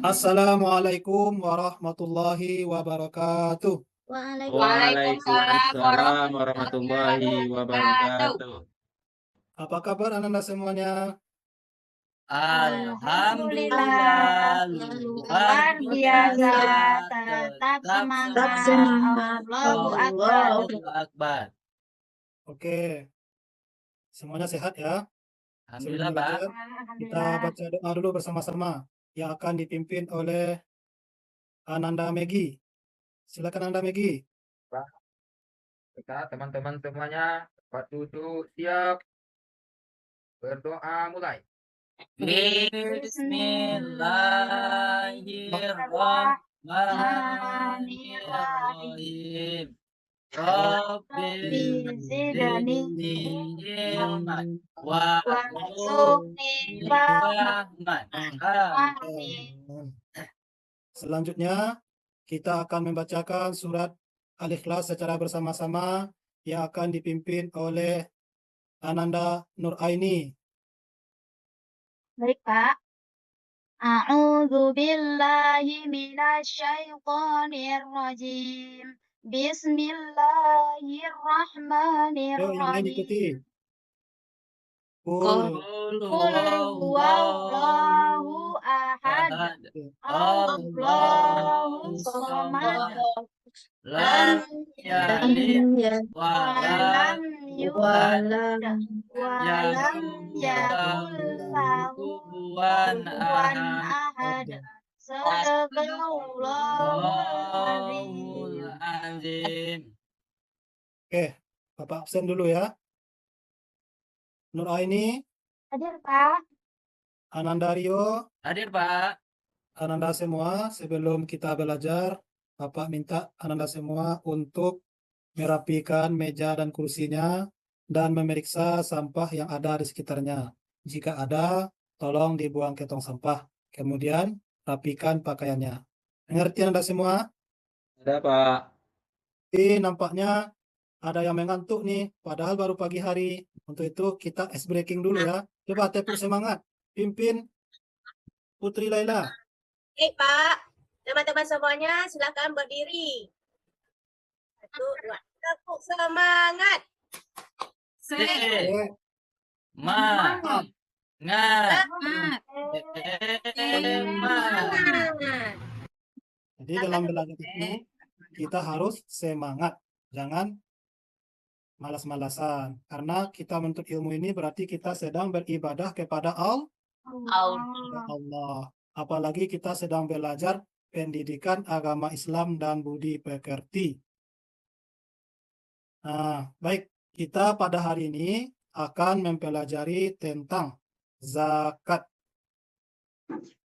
Assalamualaikum warahmatullahi wabarakatuh. Waalaikumsalam Waalaikumsalam warahmatullahi warahmatullahi wabarakatuh. wabarakatuh. Apa kabar anak-anak semuanya? Alhamdulillah, luar Luar biasa, biasa, tetap tetap semangat. semangat. Allahu Akbar. Allahu Akbar. Oke, semuanya sehat ya? Sebelum Alhamdulillah, Pak. belajar, kita Alhamdulillah. baca doa dulu bersama-sama yang akan dipimpin oleh Ananda Megi. Silakan Ananda Megi. Pak, kita teman-teman semuanya tempat duduk siap, berdoa mulai. Bismillahirrahmanirrahim. Rabbi Zidni zidni ilman warzuqni fahman. Amin. Selanjutnya, kita akan membacakan surat Al-Ikhlas secara bersama-sama yang akan dipimpin oleh Ananda Nuraini. Baik, Pak. A'udzu billahi minasy syaithanir rajim. Yuk, yang lain ikuti. Bismillahirrahmanirrahim. Qul Qul Qul huwallahu ahad. ahad. Allahu samad. Lam yalid Walam yulad. Walam yakul lahu kufuwan kufuwan ahad. ahad. Sadaqallahul Allahul azim. azim. Oke, Bapak absen dulu ya. Nuraini, Hadir, Pak. Ananda Rio, Hadir, Pak. Ananda semua, sebelum kita belajar, Bapak minta Ananda semua untuk merapikan meja dan kursinya dan memeriksa sampah yang ada di sekitarnya. Jika ada, tolong dibuang ke tong sampah. Kemudian, rapikan pakaiannya. Mengerti Anda semua? Ada Pak. Nampaknya ada yang mengantuk nih, padahal baru pagi hari. Untuk itu kita ice breaking dulu ya. Coba tepuk semangat. Pimpin Putri Laila. Pak, teman-teman semuanya silakan berdiri. 1, 2, tepuk semangat. Oke. Semangat. Jadi dalam belajar ini kita harus semangat, jangan malas-malasan. Karena kita menuntut ilmu ini berarti kita sedang beribadah kepada Allah. Apalagi kita sedang belajar pendidikan agama Islam dan budi pekerti. Nah, baik, kita pada hari ini akan mempelajari tentang zakat.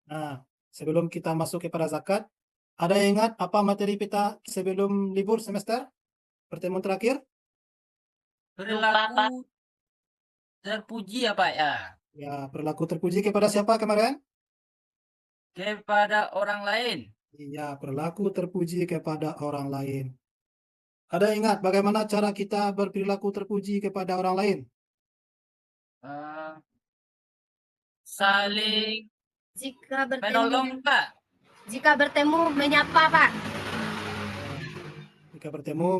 Nah, sebelum kita masuk kepada zakat, ada yang ingat apa materi kita sebelum libur semester? Pertemuan terakhir? Perilaku terpuji ya, Pak ya? Ya, perilaku terpuji kepada siapa kemarin? Kepada orang lain. Iya, perilaku terpuji kepada orang lain. Ada yang ingat bagaimana cara kita berperilaku terpuji kepada orang lain? Saling Jika menolong, Pak. jika bertemu menyapa, Pak. Jika bertemu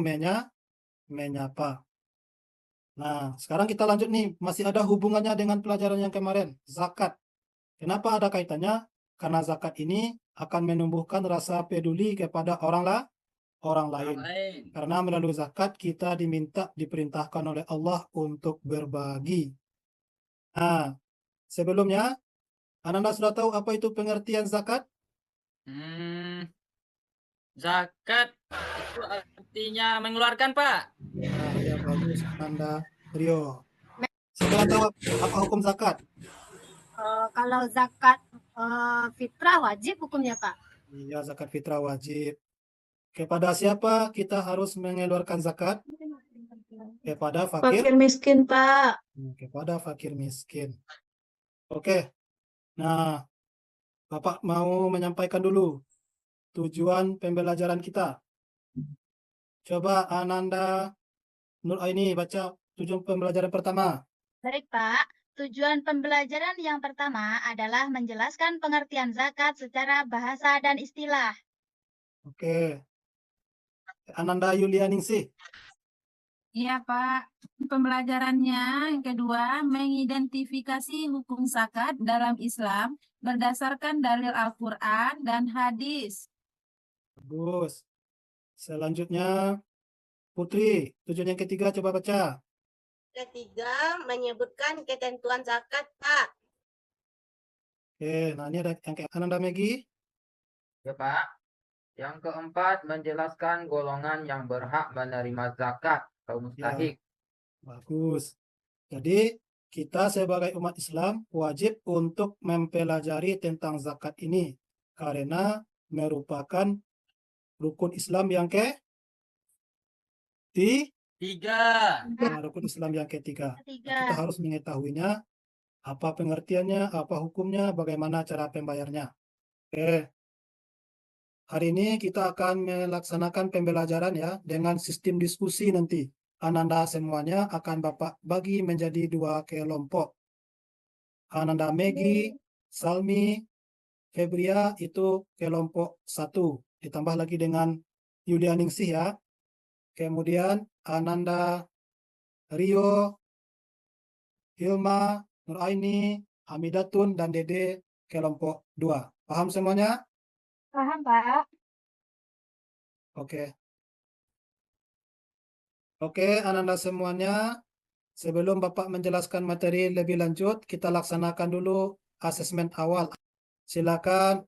menyapa. Nah, sekarang kita lanjut nih, masih ada hubungannya dengan pelajaran yang kemarin, zakat. Kenapa ada kaitannya? Karena zakat ini akan menumbuhkan rasa peduli kepada orang lain. Karena melalui zakat kita diperintahkan oleh Allah untuk berbagi. Nah, sebelumnya, Ananda sudah tahu apa itu pengertian zakat? Zakat itu artinya mengeluarkan, Pak. Nah, ya bagus, Ananda Rio. Sudah tahu apa hukum zakat? Kalau zakat fitrah wajib hukumnya, Pak. Iya, zakat fitrah wajib. Kepada siapa kita harus mengeluarkan zakat? Kepada Fakir miskin, Pak. Kepada fakir miskin. Oke. Nah, Bapak mau menyampaikan dulu tujuan pembelajaran kita. Coba Ananda Nuraini baca tujuan pembelajaran pertama. Baik, Pak. Tujuan pembelajaran yang pertama adalah menjelaskan pengertian zakat secara bahasa dan istilah. Oke. Ananda Yulianingsih. Iya, Pak. Pembelajarannya yang kedua, mengidentifikasi hukum zakat dalam Islam berdasarkan dalil Al-Quran dan hadis. Bagus. Selanjutnya, Putri, tujuan yang ketiga coba baca. Ketiga, menyebutkan ketentuan zakat, Pak. Oke, nah ini ada yang kayak Ananda Megi. Ya Pak. Yang keempat, menjelaskan golongan yang berhak menerima zakat atau mustahik. Bagus. Jadi, kita sebagai umat Islam wajib untuk mempelajari tentang zakat ini karena merupakan rukun Islam yang Tiga. rukun Islam yang ketiga. Ketiga, Kita harus mengetahuinya, apa pengertiannya, apa hukumnya, bagaimana cara pembayarnya. Oke. Hari ini kita akan melaksanakan pembelajaran ya dengan sistem diskusi nanti. Ananda semuanya akan Bapak bagi menjadi 2 kelompok. Ananda Megi, Salmi, Febria itu kelompok 1. Ditambah lagi dengan Yulianingsih ya. Kemudian Ananda, Rio, Hilma, Nuraini, Hamidatun, dan Dede kelompok 2. Paham semuanya? paham, Pak. Oke. Oke, Ananda semuanya. Sebelum Bapak menjelaskan materi lebih lanjut, kita laksanakan dulu asesmen awal. Silakan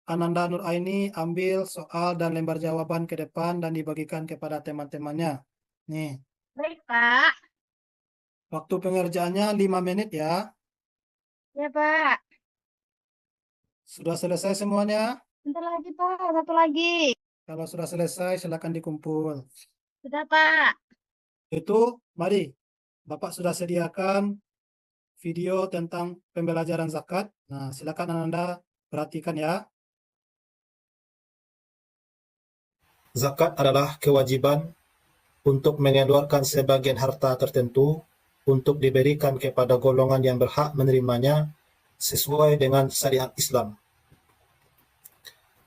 Ananda Nuraini ambil soal dan lembar jawaban ke depan dan dibagikan kepada teman-temannya. Nih, Baik, Pak. waktu pengerjaannya 5 menit ya. Ya, Pak. Sudah selesai semuanya? Bentar lagi, Pak. Satu lagi. Kalau sudah selesai, silakan dikumpul. Sudah, Pak. Itu, mari. Bapak sudah sediakan video tentang pembelajaran zakat. Nah, silakan Ananda perhatikan ya. Zakat adalah kewajiban untuk mengeluarkan sebagian harta tertentu untuk diberikan kepada golongan yang berhak menerimanya sesuai dengan syariat Islam.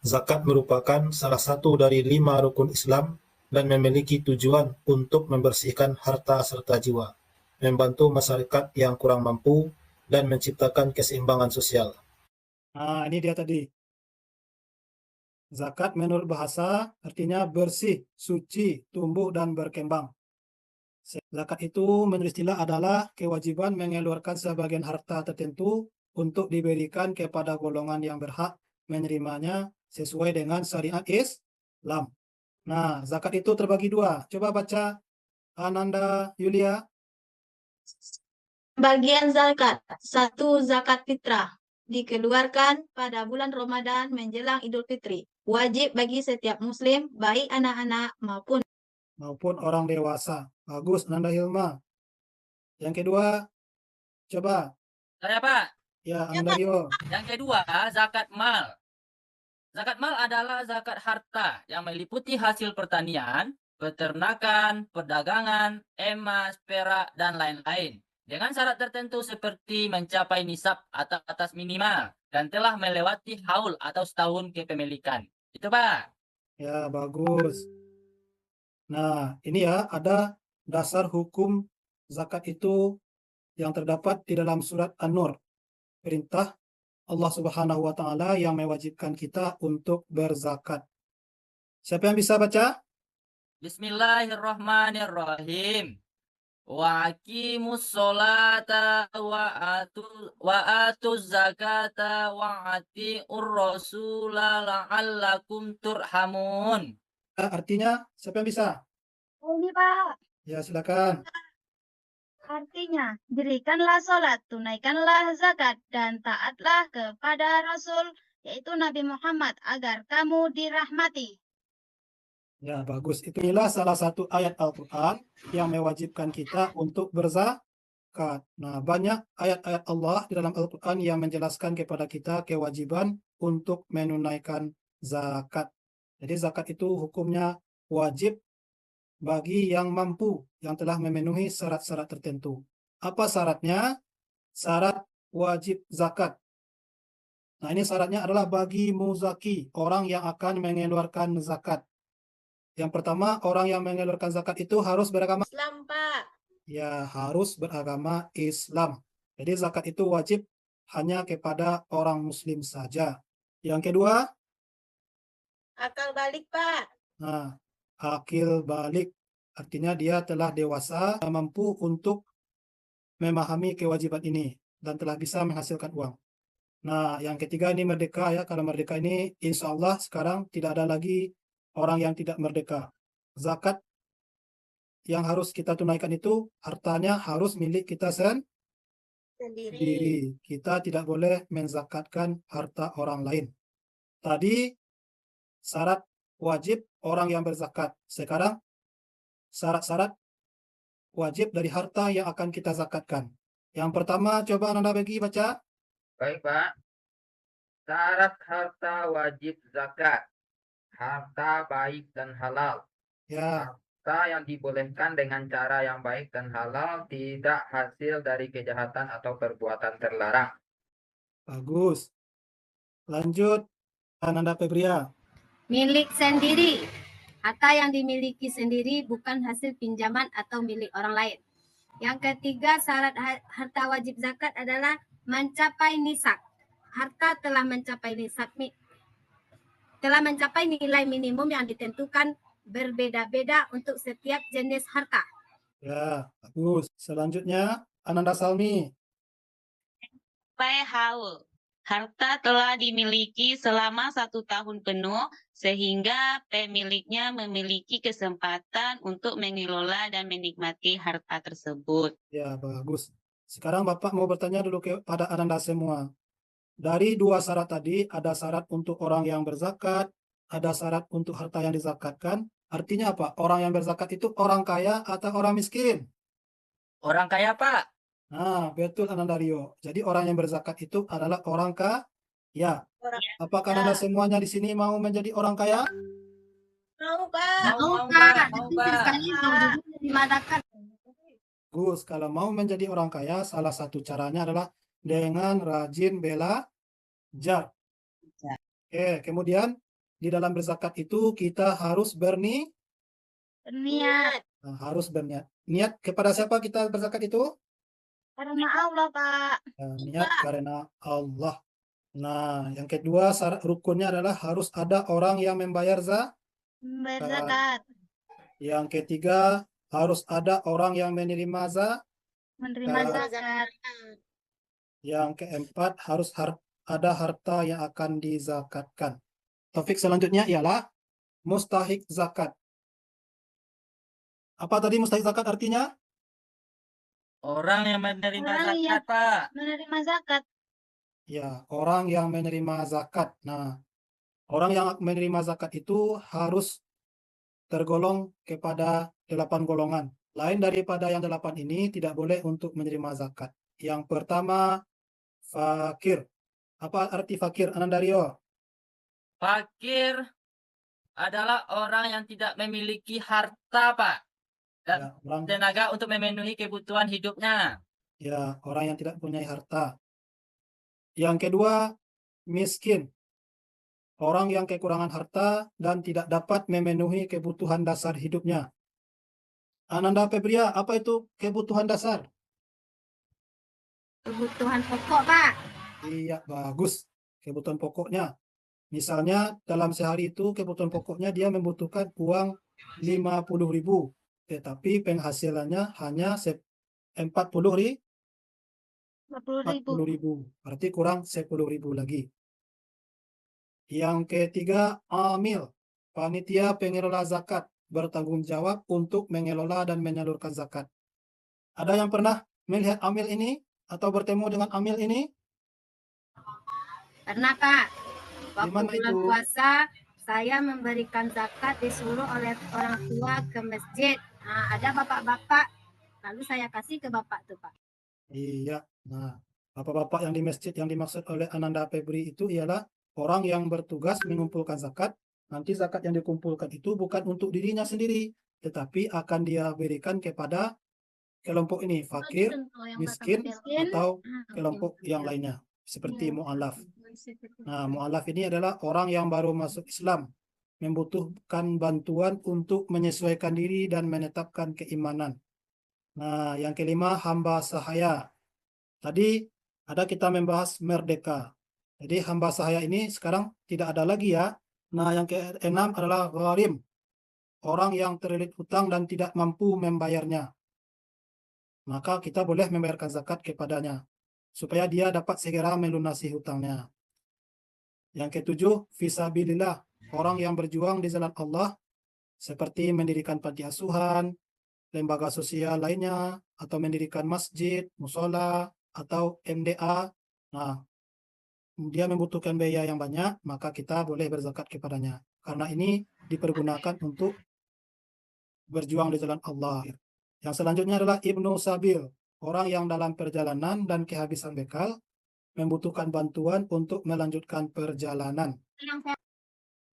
Zakat merupakan salah satu dari 5 rukun Islam dan memiliki tujuan untuk membersihkan harta serta jiwa, membantu masyarakat yang kurang mampu, dan menciptakan keseimbangan sosial. Nah, ini dia tadi. Zakat menurut bahasa artinya bersih, suci, tumbuh, dan berkembang. Zakat itu menurut istilah adalah kewajiban mengeluarkan sebagian harta tertentu untuk diberikan kepada golongan yang berhak menerimanya sesuai dengan syariat Islam. Nah, zakat itu terbagi 2. Coba baca Ananda Yulia. Bagian zakat. 1. Zakat fitrah. Dikeluarkan pada bulan Ramadan menjelang Idul Fitri. Wajib bagi setiap muslim, baik anak-anak maupun orang dewasa. Bagus, Nanda Hilma. Yang kedua, coba. Saya, Pak. Ya, Ananda Rio. Yang kedua, zakat mal. Zakat mal adalah zakat harta yang meliputi hasil pertanian, peternakan, perdagangan, emas, perak, dan lain-lain. Dengan syarat tertentu seperti mencapai nisab atau atas minimal dan telah melewati haul atau setahun kepemilikan. Itu, Pak. Ya, bagus. Nah, ini ya ada dasar hukum zakat itu yang terdapat di dalam surat An-Nur. Perintah Allah Subhanahu wa taala yang mewajibkan kita untuk berzakat. Siapa yang bisa baca? Bismillahirrahmanirrahim. Wa aqimus sholata wa atuz zakata wa atiur rasula la'allakum turhamun. Artinya, siapa yang bisa? Ini, Pak. Ya, silakan. Artinya, dirikanlah sholat, tunaikanlah zakat, dan taatlah kepada Rasul, yaitu Nabi Muhammad, agar kamu dirahmati. Ya, bagus. Itulah salah satu ayat Al-Quran yang mewajibkan kita untuk berzakat. Nah, banyak ayat-ayat Allah di dalam Al-Quran yang menjelaskan kepada kita kewajiban untuk menunaikan zakat. Jadi zakat itu hukumnya wajib bagi yang mampu, yang telah memenuhi syarat-syarat tertentu. Apa syaratnya? syarat wajib zakat. Nah, ini syaratnya adalah bagi muzaki, orang yang akan mengeluarkan zakat. Yang pertama, orang yang mengeluarkan zakat itu harus beragama, Islam, Pak. ya harus beragama Islam. Jadi zakat itu wajib hanya kepada orang muslim saja. Yang kedua, Akal balik, Pak. nah, akil balik, artinya dia telah dewasa dan mampu untuk memahami kewajiban ini dan telah bisa menghasilkan uang. Nah, yang ketiga ini merdeka ya. Kalau merdeka ini insya Allah sekarang tidak ada lagi orang yang tidak merdeka. Zakat yang harus kita tunaikan itu hartanya harus milik kita Sendiri. sendiri. Kita tidak boleh menzakatkan harta orang lain. Tadi syarat wajib orang yang berzakat. Sekarang syarat-syarat wajib dari harta yang akan kita zakatkan. Yang pertama coba Anda bagi baca. Baik, Pak. Syarat harta wajib zakat. Harta baik dan halal. Ya, Harta yang dibolehkan dengan cara yang baik dan halal, tidak hasil dari kejahatan atau perbuatan terlarang. bagus. Lanjut, Ananda Febria. Milik sendiri. Harta yang dimiliki sendiri bukan hasil pinjaman atau milik orang lain. Yang ketiga, syarat harta wajib zakat adalah mencapai nisab. Harta telah mencapai nilai minimum yang ditentukan berbeda-beda untuk setiap jenis harta. Ya, bagus. Selanjutnya, Ananda Salmi. haul. Harta telah dimiliki selama 1 tahun penuh, sehingga pemiliknya memiliki kesempatan untuk mengelola dan menikmati harta tersebut. Ya, bagus. Sekarang Bapak mau bertanya dulu kepada Ananda semua. Dari dua syarat tadi, ada syarat untuk orang yang berzakat, ada syarat untuk harta yang dizakatkan. Artinya apa? Orang yang berzakat itu orang kaya atau orang miskin? Orang kaya, Pak. Nah, betul Ananda Rio. Jadi orang yang berzakat itu adalah orang kaya. Orang Apakah kaya. Anda semuanya di sini mau menjadi orang kaya? Mau, Pak. Mau, Pak. Pak. Tapi sekali mau juga menerima zakat. Gus, kalau mau menjadi orang kaya, salah satu caranya adalah dengan rajin belajar. Oke, kemudian di dalam berzakat itu kita harus Berniat. harus berniat. Niat kepada siapa kita berzakat itu? Karena Allah, Pak. Niat karena Allah. Nah, yang kedua syarat rukunnya adalah harus ada orang yang membayar Berzakat. Yang ketiga harus ada orang yang menerima Menerima zakat. zakat. Yang keempat harus ada harta yang akan dizakatkan. Topik selanjutnya ialah mustahik zakat. Apa tadi mustahik zakat artinya? Orang yang menerima Orang zakat, yang- Pak. Menerima zakat. Ya, orang yang menerima zakat. Nah, orang yang menerima zakat itu harus tergolong kepada 8 golongan. Lain daripada yang 8 ini tidak boleh untuk menerima zakat. Yang pertama, fakir. Apa arti fakir, Ananda Rio? Fakir adalah orang yang tidak memiliki harta, Pak. Dan Ya, orang, tenaga untuk memenuhi kebutuhan hidupnya. ya, orang yang tidak punya harta. Yang kedua, miskin. Orang yang kekurangan harta dan tidak dapat memenuhi kebutuhan dasar hidupnya. Ananda Febria, apa itu kebutuhan dasar? Kebutuhan pokok, Pak. Iya, bagus. Kebutuhan pokoknya. Misalnya dalam sehari itu kebutuhan pokoknya dia membutuhkan uang 50.000, tetapi penghasilannya hanya 40.000. 40.000. Berarti kurang 10.000 lagi. Yang ketiga, amil. Panitia pengelola zakat bertanggung jawab untuk mengelola dan menyalurkan zakat. Ada yang pernah melihat amil ini atau bertemu dengan amil ini? Karena, Pak, Di mana waktu bulan itu? puasa saya memberikan zakat disuruh oleh orang tua ke masjid. Nah, ada bapak-bapak, lalu saya kasih ke bapak tuh, Pak. Iya. Nah, bapak-bapak yang di masjid yang dimaksud oleh Ananda Febri itu ialah orang yang bertugas mengumpulkan zakat. Nanti zakat yang dikumpulkan itu bukan untuk dirinya sendiri, tetapi akan dia berikan kepada kelompok ini, fakir, miskin, atau kelompok yang lainnya, seperti mu'alaf. Nah, mu'alaf ini adalah orang yang baru masuk Islam, membutuhkan bantuan untuk menyesuaikan diri dan menetapkan keimanan. Nah, yang kelima, hamba sahaya. Tadi kita membahas merdeka. Jadi hamba sahaya ini sekarang tidak ada lagi ya. Nah, yang keenam adalah gharim, orang yang terlilit hutang dan tidak mampu membayarnya. Maka kita boleh membayarkan zakat kepadanya, supaya dia dapat segera melunasi hutangnya. Yang ketujuh, fisabilillah, orang yang berjuang di jalan Allah, seperti mendirikan panti asuhan, lembaga sosial lainnya, atau mendirikan masjid, musola, atau MDA. Nah, dia membutuhkan biaya yang banyak, maka kita boleh berzakat kepadanya. Karena ini dipergunakan untuk berjuang di jalan Allah. Yang selanjutnya adalah Ibnu Sabil, orang yang dalam perjalanan dan kehabisan bekal, membutuhkan bantuan untuk melanjutkan perjalanan.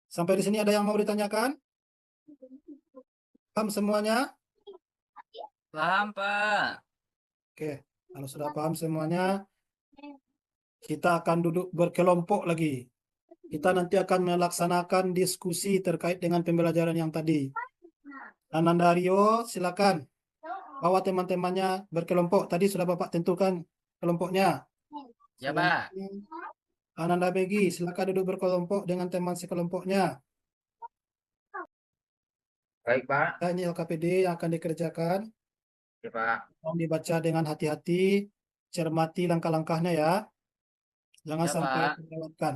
Sampai di sini ada yang mau ditanyakan? Paham semuanya? Paham, Pak. Oke, kalau sudah paham semuanya, kita akan duduk berkelompok lagi. Kita nanti akan melaksanakan diskusi terkait dengan pembelajaran yang tadi. Ananda Rio, silakan. Bawa teman-temannya berkelompok. Tadi sudah Bapak tentukan kelompoknya. Ya, Pak. Ananda Begi, silakan duduk berkelompok dengan teman sekelompoknya. Baik, Pak. Nah, ini LKPD yang akan dikerjakan. Ya, Pak. Tolong dibaca dengan hati-hati, cermati langkah-langkahnya ya. Jangan Ya, sampai Pak. terlewatkan.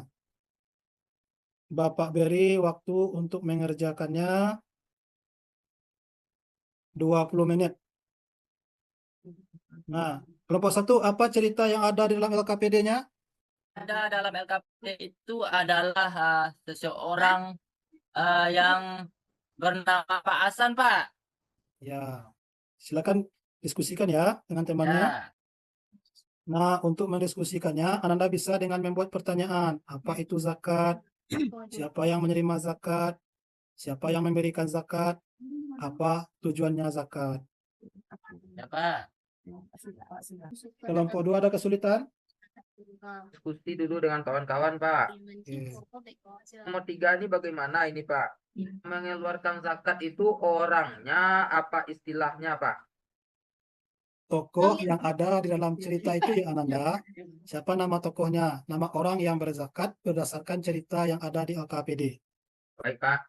Bapak beri waktu untuk mengerjakannya 20 menit. Nah, kelompok 1, apa cerita yang ada di dalam LKPD-nya? Ada dalam LKPD itu adalah seseorang yang bernama Pak Hasan, Pak. Ya, silakan diskusikan ya dengan temannya. Ya, Nah, untuk mendiskusikannya, Ananda bisa dengan membuat pertanyaan. Apa itu zakat? Siapa yang menerima zakat? Siapa yang memberikan zakat? Apa tujuannya zakat? ya, Pak. Kelompok 2 ada kesulitan? Diskusi dulu dengan kawan-kawan, Pak. Oke. Nomor 3 ini bagaimana ini, Pak? Mengeluarkan zakat itu orangnya apa istilahnya, Pak? Tokoh yang ada di dalam cerita itu ya Ananda. Siapa nama tokohnya? Nama orang yang berzakat berdasarkan cerita yang ada di LKPD. Baik, Pak.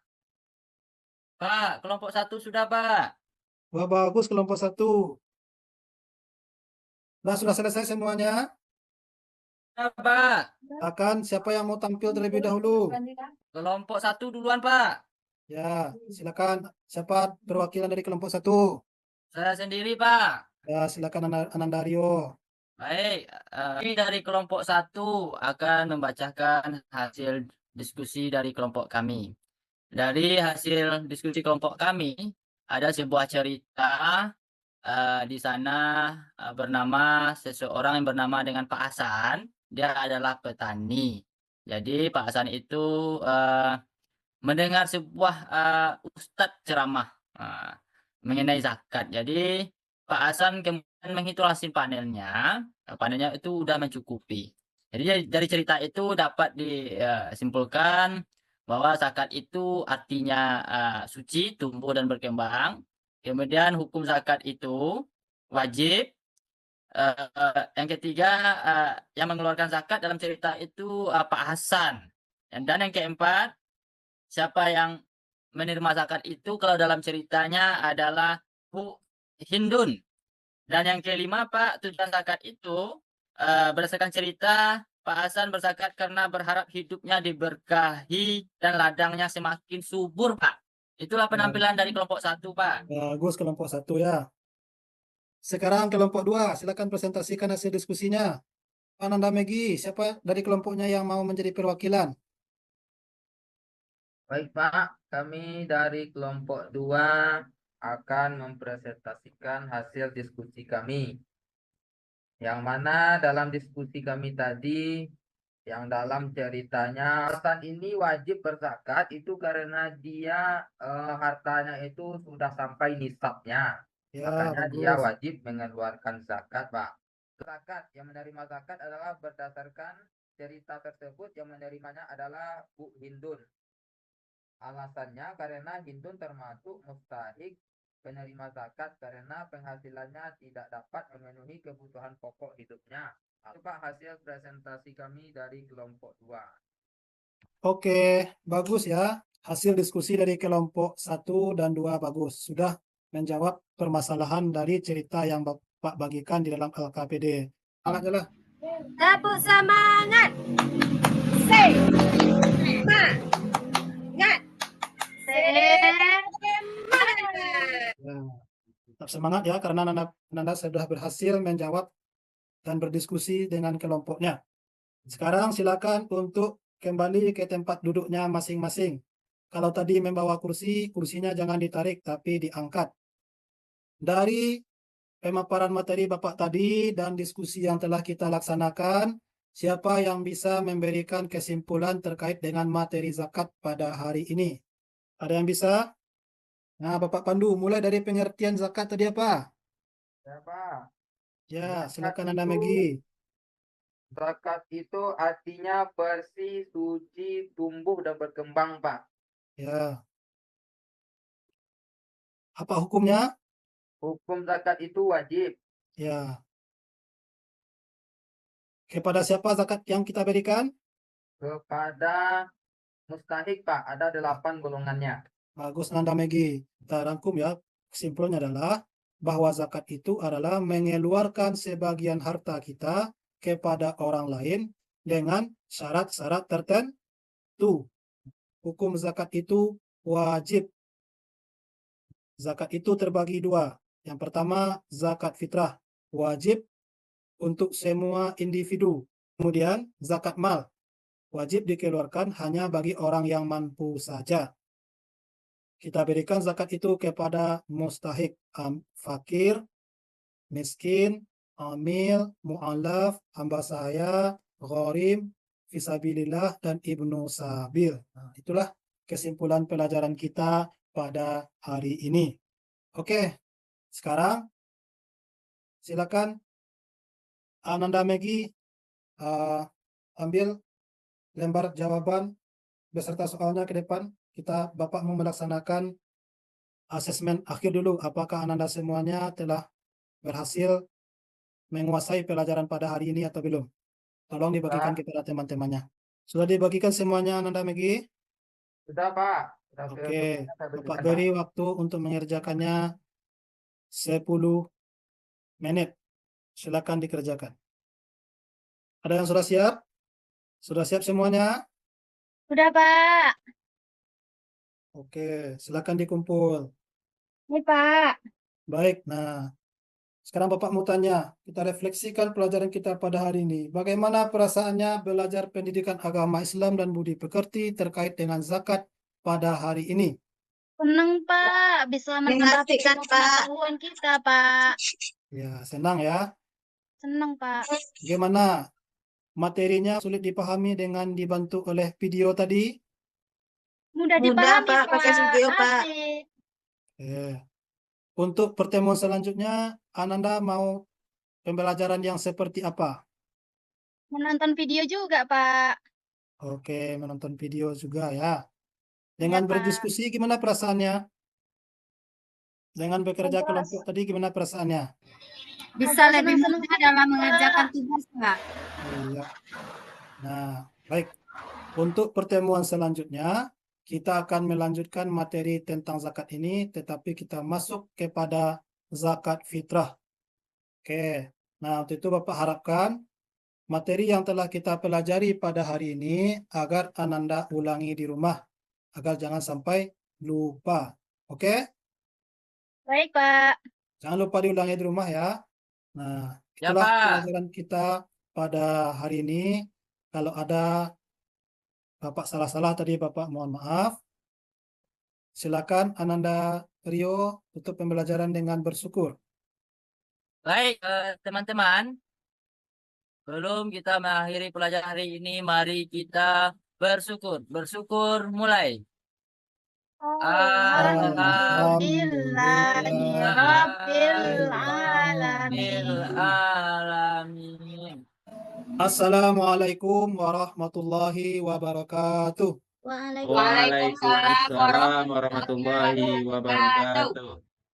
Pak, kelompok 1 sudah, Pak. Wah, bagus kelompok 1. Nah, sudah selesai semuanya. Ya, Pak. Akan siapa yang mau tampil terlebih dahulu? Kelompok 1 duluan, Pak. Ya, silakan. Siapa perwakilan dari kelompok 1? Saya sendiri, Pak. Ya, silakan Ananda Rio. Baik, kami dari kelompok 1 akan membacakan hasil diskusi dari kelompok kami. Dari hasil diskusi kelompok kami, ada sebuah cerita di sana bernama seseorang yang bernama dengan Pak Hasan. Dia adalah petani. Jadi Pak Hasan itu mendengar sebuah ustadz ceramah mengenai zakat. Jadi Pak Hasan kemudian menghitung hasil panennya. Panennya itu udah mencukupi. Jadi dari cerita itu dapat disimpulkan bahwa zakat itu artinya suci, tumbuh dan berkembang. Kemudian hukum zakat itu wajib. Yang ketiga, yang mengeluarkan zakat dalam cerita itu Pak Hasan. Dan yang keempat, siapa yang menerima zakat itu kalau dalam ceritanya adalah Bu Hindun. Dan yang kelima, Pak, tujuan zakat itu berdasarkan cerita Pak Hasan berzakat karena berharap hidupnya diberkahi dan ladangnya semakin subur, Pak. Itulah penampilan dari kelompok 1, Pak. Bagus kelompok 1 ya. Sekarang kelompok 2, silakan presentasikan hasil diskusinya. Ananda Megi, siapa dari kelompoknya yang mau menjadi perwakilan? Baik, Pak. Kami dari kelompok 2 akan mempresentasikan hasil diskusi kami. Yang mana dalam diskusi kami tadi, yang dalam ceritanya, Hasan ini wajib berzakat itu karena dia hartanya itu sudah sampai nisabnya. Ya, Makanya dia bagus. wajib mengeluarkan zakat, Pak. Zakat yang menerima zakat adalah berdasarkan cerita tersebut yang menerimanya adalah Bu Hindun. Alasannya karena Hindun termasuk mustahik penerima zakat karena penghasilannya tidak dapat memenuhi kebutuhan pokok hidupnya. Itu Pak hasil presentasi kami dari kelompok 2. Oke, bagus ya. Hasil diskusi dari kelompok 1 dan 2 bagus. Sudah menjawab permasalahan dari cerita yang Bapak bagikan di dalam LKPD. Semangat lah. Tepuk semangat. Semangat. Semangat. Ya, tetap semangat ya karena Nanda sudah berhasil menjawab dan berdiskusi dengan kelompoknya. Sekarang silakan untuk kembali ke tempat duduknya masing-masing. Kalau tadi membawa kursi, kursinya jangan ditarik tapi diangkat. Dari pemaparan materi Bapak tadi dan diskusi yang telah kita laksanakan, siapa yang bisa memberikan kesimpulan terkait dengan materi zakat pada hari ini? Ada yang bisa? Nah, Bapak Pandu, mulai dari pengertian zakat tadi apa? Ya, Pak. Ya, Zakat silakan Anda itu- Megi. Zakat itu artinya bersih, suci, tumbuh, dan berkembang, Pak. Ya. Apa hukumnya? Hukum zakat itu wajib Ya. Kepada siapa zakat yang kita berikan? kepada mustahik, Pak. Ada 8 golongannya. Bagus Nanda Megi. Kita rangkum ya. Kesimpulannya adalah bahwa zakat itu adalah mengeluarkan sebagian harta kita kepada orang lain dengan syarat-syarat tertentu. Hukum zakat itu wajib. Zakat itu terbagi dua. Yang pertama, zakat fitrah. Wajib untuk semua individu. Kemudian, zakat mal. Wajib dikeluarkan hanya bagi orang yang mampu saja. Kita berikan zakat itu kepada mustahik, fakir, miskin, amil, mu'alaf, hamba sahaya, gharim, fisabilillah, dan ibnu sabil. Nah, itulah kesimpulan pelajaran kita pada hari ini. Oke, sekarang silakan Ananda Megi ambil lembar jawaban beserta soalnya ke depan. Bapak mau melaksanakan asesmen akhir dulu. Apakah Ananda semuanya telah berhasil menguasai pelajaran pada hari ini atau belum? Tolong dibagikan kepada teman-temannya. Sudah dibagikan semuanya Ananda Megi? Sudah, Pak. Sudah Oke, seluruhnya saya Bapak berikan, beri Pak. waktu untuk mengerjakannya 10 menit. Silakan dikerjakan. Ada yang sudah siap? Sudah siap semuanya? Sudah, Pak. Oke, silakan dikumpul. Ini, Pak. Baik, nah sekarang Bapak mau tanya, kita refleksikan pelajaran kita pada hari ini. Bagaimana perasaannya belajar pendidikan agama Islam dan budi pekerti terkait dengan zakat pada hari ini? Senang, Pak. Bisa menambah Mengasihkan, ilmu Pak. pengetahuan kita, Pak. Ya, senang ya. Senang, Pak. Bagaimana materinya sulit dipahami dengan dibantu oleh video tadi? Mudah Mudah, dipahami, Pak, pakai video, Pak. Asik. Untuk pertemuan selanjutnya, Ananda mau pembelajaran yang seperti apa? Menonton video juga, Pak. Oke, menonton video juga ya. Dengan Iya, Pak. berdiskusi gimana perasaannya? Dengan bekerja Puas. kelompok tadi gimana perasaannya? Bisa Agak lebih senang-senang mudah sedikit, dalam Pak. mengerjakan tugas, Pak. Iya. Nah, baik. Untuk pertemuan selanjutnya, kita akan melanjutkan materi tentang zakat ini, tetapi kita masuk kepada zakat fitrah. Oke. Nah, untuk itu Bapak harapkan materi yang telah kita pelajari pada hari ini agar Ananda ulangi di rumah, agar jangan sampai lupa. Oke? Baik, Pak. Jangan lupa diulangi di rumah ya. Nah, Ya, itulah Pak. pelajaran kita pada hari ini. Kalau ada Bapak salah-salah tadi, Bapak mohon maaf. Silakan Ananda Rio tutup pembelajaran dengan bersyukur. Baik, teman-teman. Sebelum kita mengakhiri pelajaran hari ini, mari kita bersyukur. Bersyukur mulai. Alhamdulillahi Rabbil Alhamdulillahirabbil Alamin. alamin. Assalamualaikum warahmatullahi wabarakatuh. Waalaikumsalam. Waalaikumsalam warahmatullahi wabarakatuh.